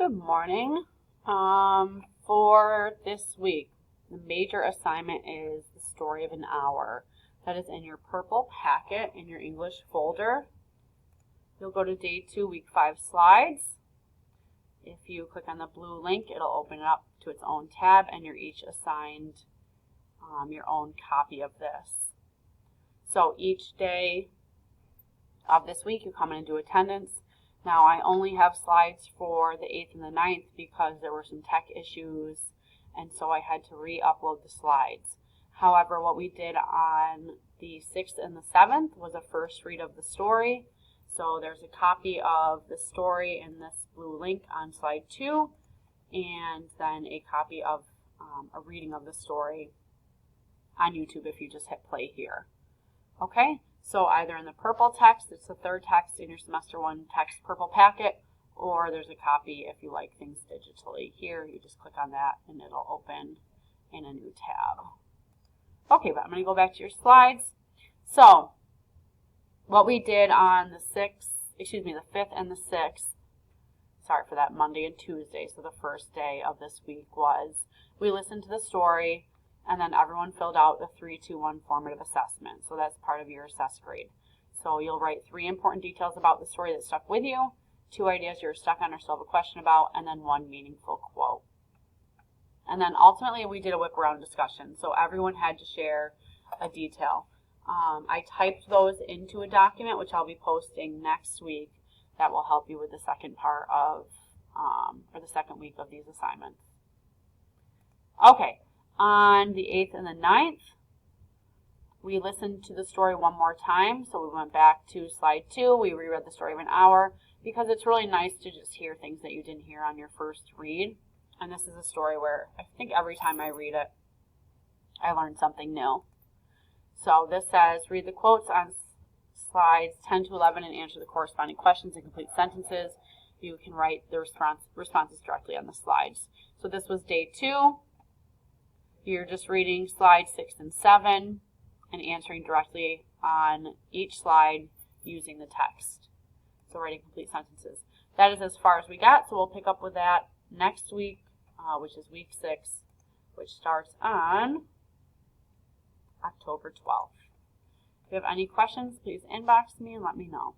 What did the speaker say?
Good morning. For this week, the major assignment is The Story of an Hour. That is in your purple packet in your English folder. You'll go to day 2, week 5 slides. If you click on the blue link, it'll open it up to its own tab, and you're each assigned your own copy of this. So each day of this week, you come in and do attendance. Now, I only have slides for the 8th and the 9th because there were some tech issues, and so I had to re-upload the slides. However, what we did on the 6th and the 7th was a first read of the story. So there's a copy of the story in this blue link on slide 2, and then a copy of a reading of the story on YouTube if you just hit play here. Okay? So either in the purple text, it's the third text in your semester 1 text purple packet, or there's a copy if you like things digitally. Here, you just click on that and it'll open in a new tab. Okay, but I'm going to go back to your slides. So, what we did on the 5th and the 6th, sorry for that, Monday and Tuesday, so the first day of this week was, we listened to the story, and then everyone filled out the 3-2-1 formative assessment. So that's part of your assess grade. So you'll write 3 important details about the story that stuck with you, 2 ideas you're stuck on or still have a question about, and then 1 meaningful quote. And then ultimately we did a whip around discussion. So everyone had to share a detail. I typed those into a document, which I'll be posting next week, that will help you with the second part of, or the second week of these assignments. Okay. On the 8th and the 9th, we listened to the story one more time. So we went back to slide 2. We reread The Story of an Hour because it's really nice to just hear things that you didn't hear on your first read. And this is a story where I think every time I read it, I learn something new. So this says, read the quotes on slides 10 to 11 and answer the corresponding questions in complete sentences. You can write the responses directly on the slides. So this was day 2. You're just reading slides 6 and 7 and answering directly on each slide using the text. So writing complete sentences. That is as far as we got, so we'll pick up with that next week, which is week 6, which starts on October 12th. If you have any questions, please inbox me and let me know.